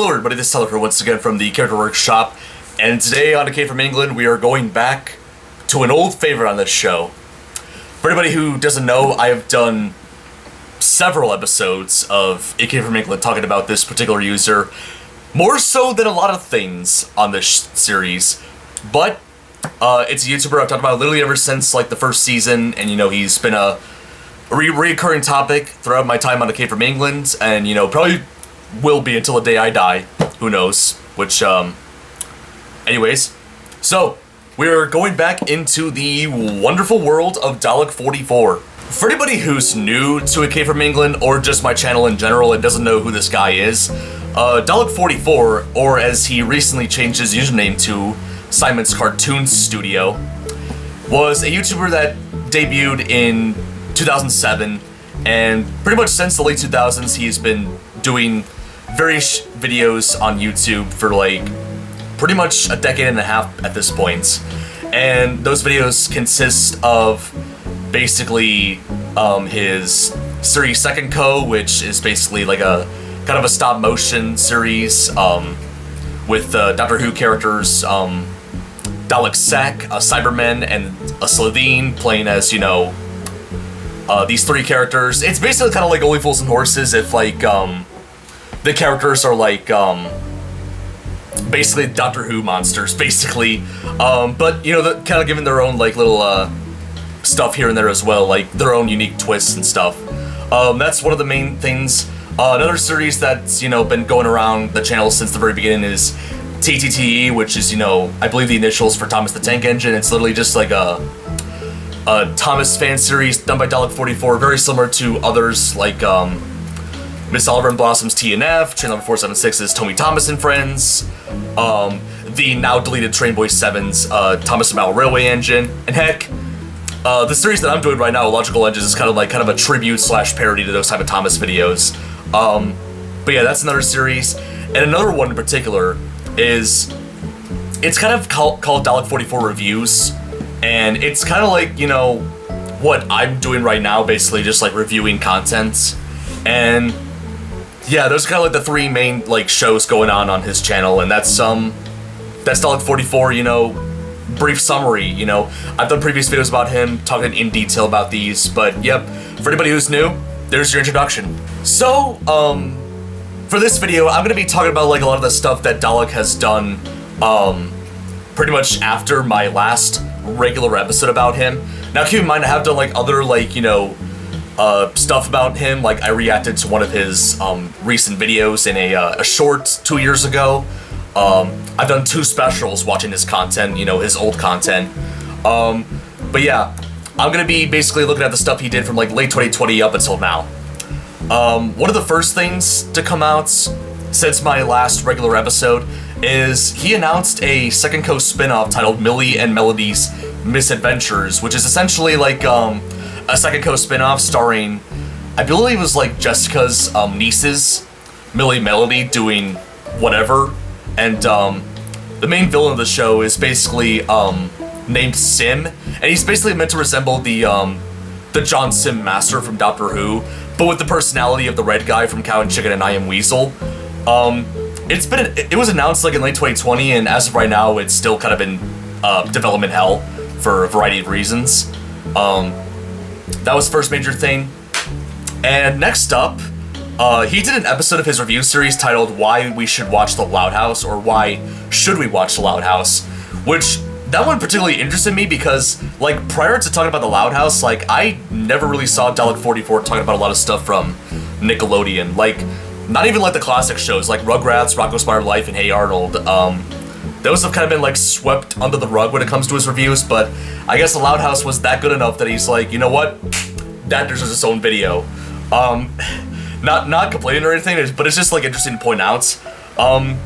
Hello everybody, this is Dalek44 once again from the Character Workshop, and today on A Cave from England we are going back to an old favorite on this show. For anybody who doesn't know, I have done several episodes of A Cave from England talking about this particular user, more so than a lot of things on this series, but it's a YouTuber I've talked about literally ever since like the first season, and he's been a reoccurring topic throughout my time on A Cave from England, and probably will be until the day I die. Who knows? Which, anyways. So, we're going back into the wonderful world of Dalek44. For anybody who's new to A Cave from England, or just my channel in general and doesn't know who this guy is, Dalek44, or as he recently changed his username to Simon's Cartoon Studio, was a YouTuber that debuted in 2007, and pretty much since the late 2000s he's been doing various videos on YouTube for like pretty much a decade and a half at this point. And those videos consist of basically his series Second Co, which is basically like a kind of a stop motion series with Doctor Who characters, Dalek Sec, a Cyberman, and a Slitheen playing as, these three characters. It's basically kind of like Only Fools and Horses if like the characters are like basically Doctor Who monsters, basically. But kind of given their own like little stuff here and there as well, like their own unique twists and stuff. That's one of the main things. Another series that's been going around the channel since the very beginning is TTTE, which is I believe the initials for Thomas the Tank Engine. It's literally just like a Thomas fan series done by Dalek44, very similar to others like Miss Oliver and Blossom's TNF, Channel 476's Tommy Thomas and Friends, the now deleted Train Boy 7's Thomas and Mal Railway Engine, and heck, the series that I'm doing right now, Logical Engines, is kind of a tribute / parody to those type of Thomas videos. But yeah, that's another series, and another one in particular is, it's kind of called Dalek44 Reviews, and it's kind of like, what I'm doing right now, basically just like reviewing content. And yeah, those are kind of like the three main like shows going on his channel, and that's Dalek44, brief summary. I've done previous videos about him, talking in detail about these, but yep, for anybody who's new, there's your introduction. So, for this video, I'm gonna be talking about like a lot of the stuff that Dalek has done, pretty much after my last regular episode about him. Now keep in mind, I have done like other like, stuff about him, like I reacted to one of his recent videos in a short 2 years ago. I've done 2 specials watching his content, his old content. But yeah, I'm gonna be basically looking at the stuff he did from like late 2020 up until now. One of the first things to come out since my last regular episode is he announced a Second Co spin-off titled Millie and Melody's Misadventures, which is essentially like a Second Co spin-off starring, I believe it was like Jessica's nieces, Millie and Melody, doing whatever, and the main villain of the show is basically named Sim, and he's basically meant to resemble the John Sim Master from Doctor Who, but with the personality of the red guy from Cow and Chicken and I Am Weasel. It was announced like in late 2020, and as of right now, it's still kind of in development hell for a variety of reasons. That was the first major thing. And next up, he did an episode of his review series titled Why We Should Watch The Loud House, or Why Should We Watch The Loud House, which that one particularly interested me because, like, prior to talking about The Loud House, like, I never really saw Dalek44 talking about a lot of stuff from Nickelodeon. Like, not even like the classic shows like Rugrats, Rocko's Modern Life, and Hey Arnold. Those have kind of been like swept under the rug when it comes to his reviews, but I guess The Loud House was that good enough that he's like, you know what, that deserves its own video. Not complaining or anything, but it's just like interesting to point out. And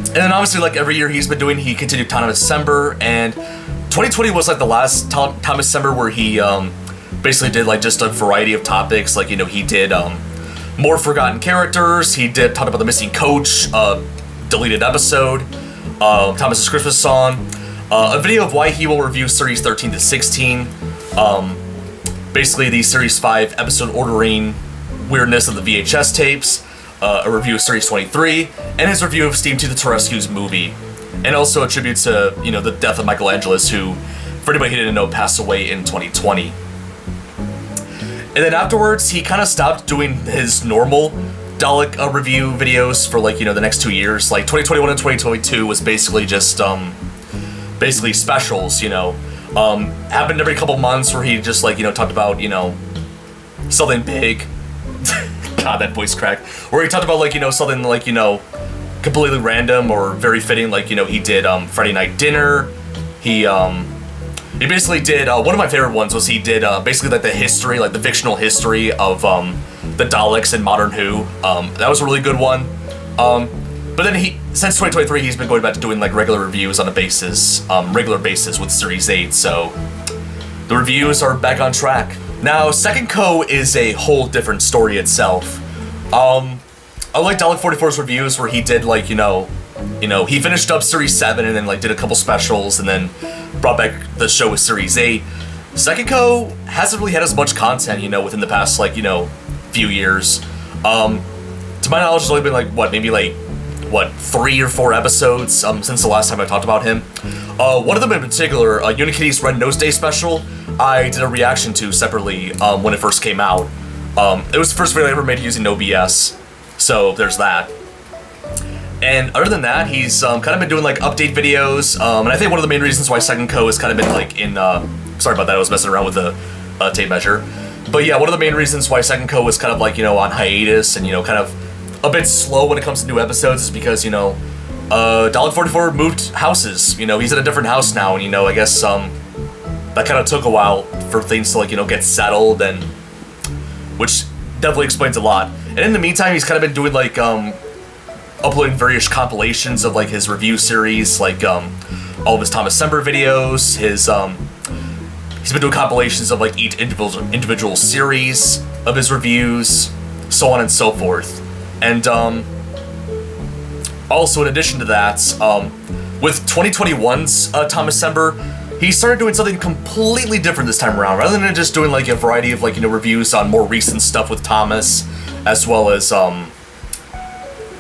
then obviously like every year he continued Thomas December, and 2020 was like the last Thomas December where he basically did like just a variety of topics. Like, he did more forgotten characters, he did talk about the missing coach, deleted episode, Thomas's Christmas song, a video of why he will review series 13 to 16, basically the series 5 episode ordering weirdness of the VHS tapes, a review of Series 23, and his review of Steam 2 the Rescue's movie, and also a tribute to, you know, the death of Michael Angelis, who, for anybody who didn't know, passed away in 2020. And then afterwards, he kind of stopped doing his normal Dalek review videos for, like, you know, the next 2 years. Like, 2021 and 2022 was basically just, basically specials, you know. Happened every couple months where he just, like, you know, talked about, you know, something big. God, that voice crack. Where he talked about, like, you know, something, like, you know, completely random or very fitting, like, you know, he did Friday Night Dinner. He basically did, one of my favorite ones was he did basically, like, the history, like, the fictional history of the Daleks in Modern Who. That was a really good one. But then since 2023, he's been going back to doing, like, regular reviews on a regular basis with Series 8, so the reviews are back on track. Now, Second Co is a whole different story itself. I like Dalek44's reviews where he did, like, you know, he finished up Series 7 and then, like, did a couple specials and then brought back the show with Series 8. Second Co hasn't really had as much content, you know, within the past, like, you know, few years. To my knowledge, it's only been, like, maybe 3 or 4 episodes since the last time I talked about him. One of them in particular, Unikitty's Red Nose Day special, I did a reaction to separately when it first came out. It was the first video I ever made using OBS, so there's that. And other than that, he's kind of been doing, like, update videos, and I think one of the main reasons why Second Co has kind of been, like, in, sorry about that, I was messing around with the tape measure. But yeah, one of the main reasons why Second Co was kind of, like, you know, on hiatus and, you know, kind of a bit slow when it comes to new episodes is because, you know, Dalek44 moved houses. You know, he's in a different house now, and, you know, I guess, that kind of took a while for things to, like, you know, get settled, and which definitely explains a lot. And in the meantime, he's kind of been doing, like, uploading various compilations of, like, his review series, like, all of his Thomas Sember videos, he's been doing compilations of, like, each individual series of his reviews, so on and so forth. And, also in addition to that, with 2021's Thomas Sember, he started doing something completely different this time around. Rather than just doing, like, a variety of, like, you know, reviews on more recent stuff with Thomas, as well as,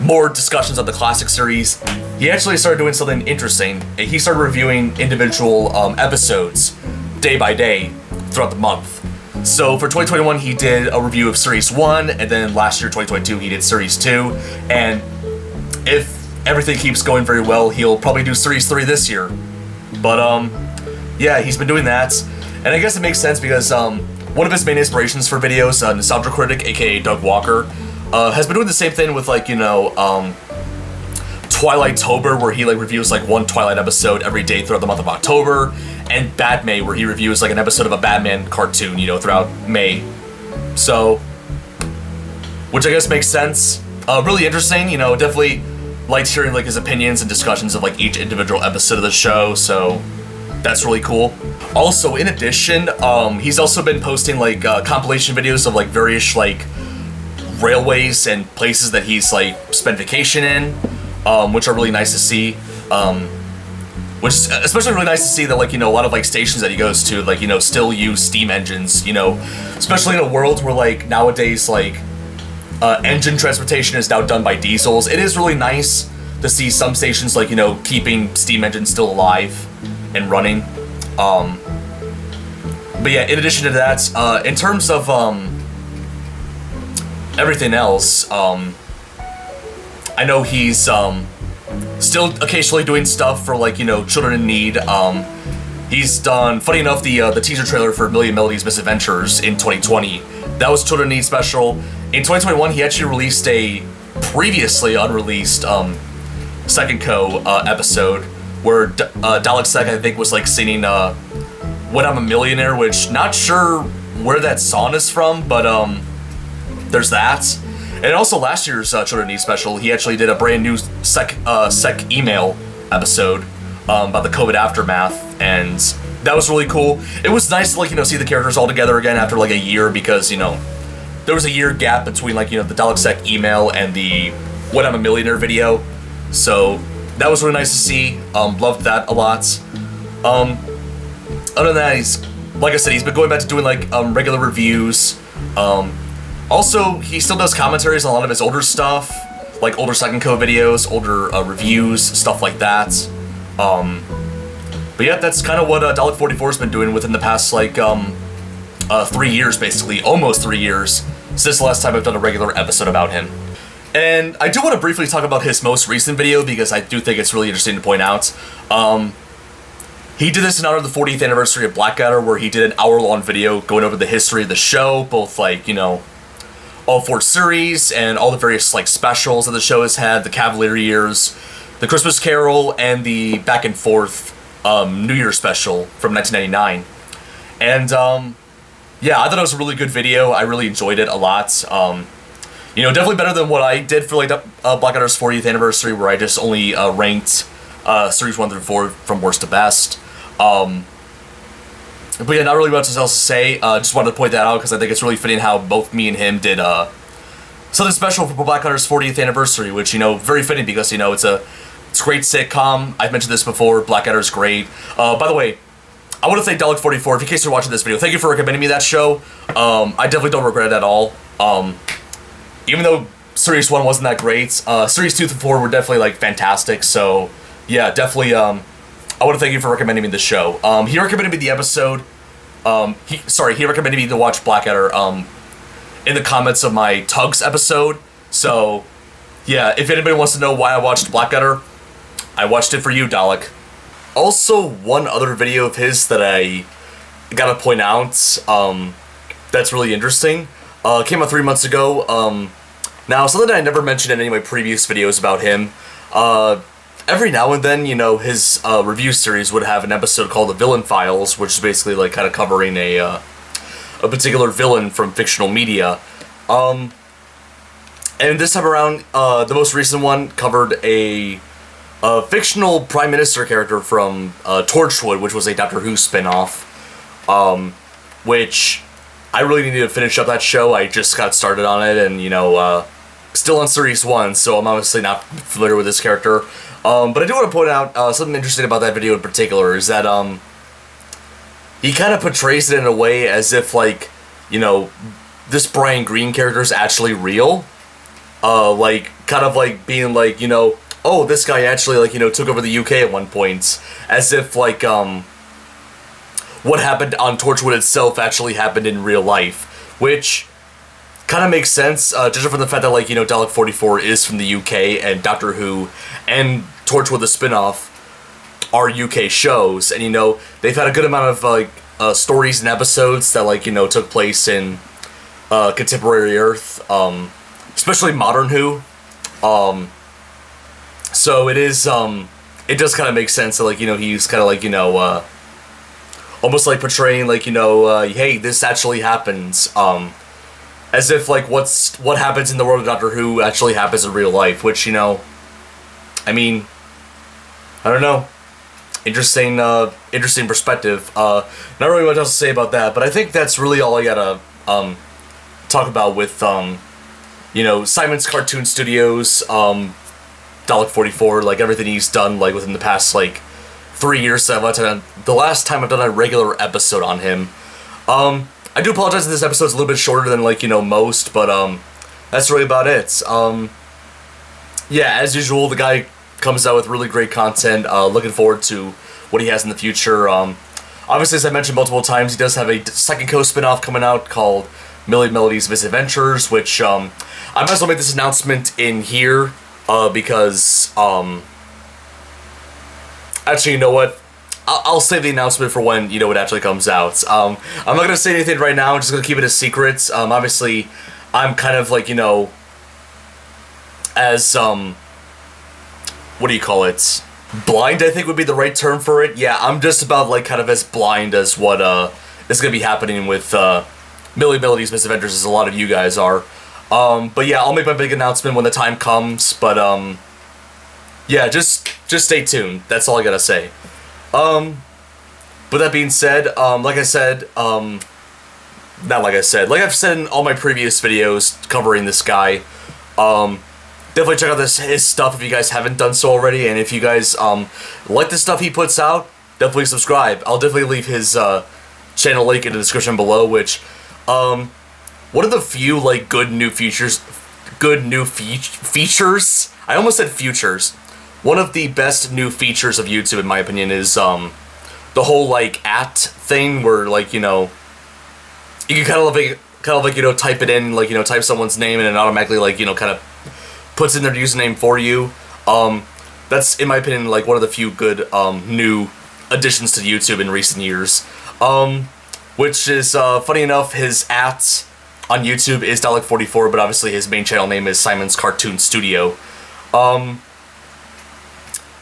more discussions of the classic series, he actually started doing something interesting. He started reviewing individual episodes day by day throughout the month. So for 2021, he did a review of Series 1, and then last year, 2022, he did Series 2, and if everything keeps going very well, he'll probably do Series 3 this year. But, yeah, he's been doing that, and I guess it makes sense because one of his main inspirations for videos, Nostalgia Critic, aka Doug Walker, has been doing the same thing with, like, you know, Twilight-tober, where he, like, reviews, like, one Twilight episode every day throughout the month of October, and Batmay, where he reviews, like, an episode of a Batman cartoon, you know, throughout May. So, which I guess makes sense. Really interesting, you know, definitely liked hearing, like, his opinions and discussions of, like, each individual episode of the show, so that's really cool. Also, in addition, he's also been posting, like, compilation videos of, like, various, like, railways and places that he's, like, spent vacation in, which are really nice to see. Which is especially really nice to see that, like, you know, a lot of, like, stations that he goes to, like, you know, still use steam engines, you know, especially in a world where, like, nowadays, like, engine transportation is now done by diesels. It is really nice to see some stations, like, you know, keeping steam engines still alive and running. But yeah, in addition to that, in terms of, everything else, I know he's, still occasionally doing stuff for, like, you know, children in need. He's done, funny enough, the teaser trailer for Million Melodies Misadventures in 2020. That was Children in Need special. In 2021, he actually released a previously unreleased Second Co episode where Dalek Sec, I think, was, like, singing When I'm a Millionaire, which not sure where that song is from, but there's that. And also last year's Children in Need special, he actually did a brand new Sec email episode about the COVID aftermath, and that was really cool. It was nice to, like, you know, see the characters all together again after, like, a year, because, you know, there was a year gap between, like, you know, the Dalek Sec email and the When I'm a Millionaire video, so that was really nice to see. Loved that a lot. Other than that, he's, like I said, he's been going back to doing, like, regular reviews, Also, he still does commentaries on a lot of his older stuff, like older Second Code videos, older reviews, stuff like that. But yeah, that's kind of what Dalek44's been doing within the past, like, 3 years, basically. Almost 3 years since the last time I've done a regular episode about him. And I do want to briefly talk about his most recent video, because I do think it's really interesting to point out. He did this in honor of the 40th anniversary of Blackadder, where he did an hour-long video going over the history of the show, both, like, you know, all 4 series, and all the various, like, specials that the show has had, the Cavalier years, the Christmas Carol, and the back and forth New Year special from 1999. And, yeah, I thought it was a really good video. I really enjoyed it a lot. You know, definitely better than what I did for, like, Blackadder's 40th anniversary, where I just only ranked series 1 through 4 from worst to best. But yeah, not really much else to say. Just wanted to point that out because I think it's really fitting how both me and him did something special for Blackadder's 40th anniversary, which, you know, very fitting because, you know, it's a great sitcom. I've mentioned this before. Blackadder's great. By the way, I want to thank Dalek44, in case you're watching this video. Thank you for recommending me that show. I definitely don't regret it at all. Even though Series 1 wasn't that great, Series 2 through 4 were definitely, like, fantastic. So, yeah, definitely, I want to thank you for recommending me this show. He recommended me the episode. He recommended me to watch Blackadder in the comments of my Tugs episode. So, yeah, if anybody wants to know why I watched Blackadder, I watched it for you, Dalek. Also, one other video of his that I gotta point out, that's really interesting, came out 3 months ago. Now, something that I never mentioned in any of my previous videos about him, every now and then, you know, his review series would have an episode called The Villain Files, which is basically, like, kind of covering a particular villain from fictional media. And this time around, the most recent one covered a fictional Prime Minister character from Torchwood, which was a Doctor Who spin-off, which I really needed to finish up that show. I just got started on it, and, you know, still on Series 1, so I'm obviously not familiar with this character. But I do want to point out something interesting about that video in particular, is that he kind of portrays it in a way as if, like, you know, this Brian Greene character is actually real. Like, kind of like being like, you know, oh, this guy actually, like, you know, took over the UK at one point. As if, like, what happened on Torchwood itself actually happened in real life. Which kind of makes sense, judging from the fact that, like, you know, Dalek44 is from the UK, and Doctor Who and Torchwood the spin-off are UK shows, and, you know, they've had a good amount of, like, stories and episodes that, like, you know, took place in contemporary Earth, especially modern Who. So it is, it does kind of make sense that, like, you know, he's kind of, like, you know, almost like portraying, like, you know, hey, this actually happens, as if, like, what happens in the world of Doctor Who actually happens in real life, which, you know, I mean, I don't know. Interesting, interesting perspective. Not really much else to say about that, but I think that's really all I gotta, talk about with, you know, Simon's Cartoon Studios, Dalek44, like, everything he's done, like, within the past, like, 3 years. The last time I've done a regular episode on him. I do apologize that this episode's a little bit shorter than, like, you know, most, but, that's really about it. Yeah, as usual, the guy comes out with really great content. Looking forward to what he has in the future. Obviously, as I mentioned multiple times, he does have a Second Coast spin-off coming out called Millie Melody's Misadventures, which, I might as well make this announcement in here, because, actually, you know what? I'll save the announcement for when, you know, it actually comes out. I'm not going to say anything right now. I'm just going to keep it a secret. Obviously, I'm kind of, like, you know, as, what do you call it? Blind, I think, would be the right term for it. Yeah, I'm just about, like, kind of as blind as what, is going to be happening with, Millie Melody's Misadventures as a lot of you guys are. But yeah, I'll make my big announcement when the time comes, but, yeah, just stay tuned. That's all I gotta say. But that being said, like I've said in all my previous videos covering this guy, definitely check out his stuff if you guys haven't done so already, and if you guys, like the stuff he puts out, definitely subscribe. I'll definitely leave his, channel link in the description below, which, one of the few like good new features. I almost said futures. One of the best new features of YouTube, in my opinion, is the whole like @ thing, where like you can kind of type it in, like type someone's name and it automatically like kind of puts in their username for you. That's in my opinion like one of the few good new additions to YouTube in recent years. Which is funny enough, his @ on YouTube is Dalek44, but obviously his main channel name is Simon's Cartoon Studio.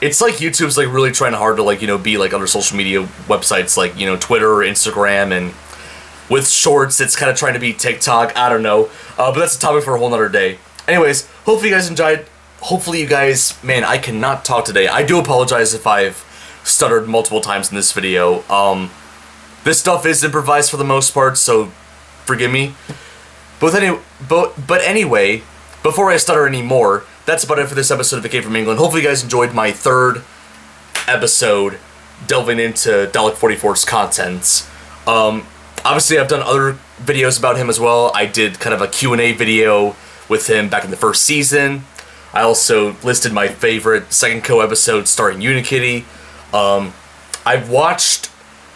It's like YouTube's like really trying hard to like be like other social media websites like Twitter or Instagram, and with shorts it's kind of trying to be TikTok. I don't know, but that's a topic for a whole nother day. Anyways, hopefully you guys enjoyed. Hopefully you guys, man, I cannot talk today. I do apologize if I've stuttered multiple times in this video. This stuff is improvised for the most part, so forgive me. But anyway, before I stutter anymore, that's about it for this episode of The Cave from England. Hopefully you guys enjoyed my third episode delving into Dalek44's contents. Obviously I've done other videos about him as well. I did kind of a Q&A video with him back in the first season. I also listed my favorite Second Co episodes starring Unikitty. I've watched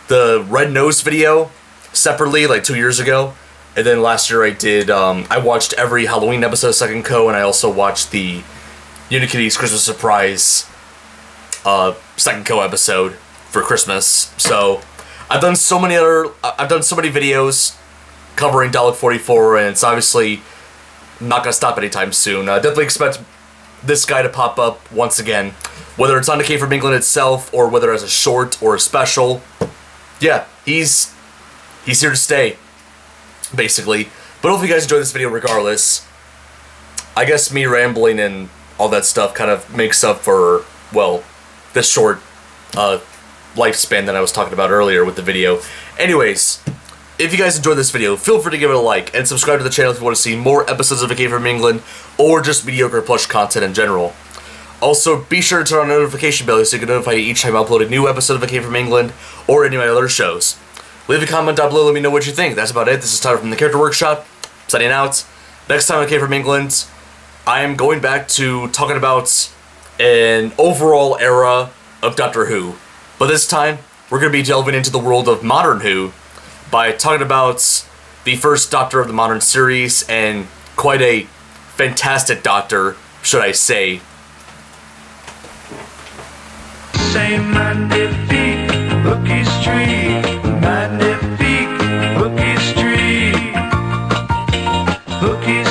the Red Nose video separately like 2 years ago. And then last year I watched every Halloween episode of Second Co, and I also watched the Unikitty's Christmas Surprise Second Co episode for Christmas. So I've done so many videos covering Dalek44, and it's obviously not gonna stop anytime soon. Definitely expect this guy to pop up once again, whether it's on The Cave from England itself or whether as a short or a special. Yeah, he's here to stay, basically. But hopefully you guys enjoyed this video regardless. I guess me rambling and all that stuff kind of makes up for, well, this short lifespan that I was talking about earlier with the video. Anyways, if you guys enjoyed this video, feel free to give it a like and subscribe to the channel if you want to see more episodes of The Cave from England or just mediocre plush content in general. Also, be sure to turn on the notification bell so you can notify you each time I upload a new episode of The Cave from England or any of my other shows. Leave a comment down below, let me know what you think. That's about it. This is Tyler from the Character Workshop, signing out. Next time on The Cave from England, I am going back to talking about an overall era of Doctor Who. But this time, we're going to be delving into the world of Modern Who by talking about the first Doctor of the modern series, and quite a fantastic Doctor, should I say. Say magnifique, Hooky Street, magnifique, Hooky Street, Hooky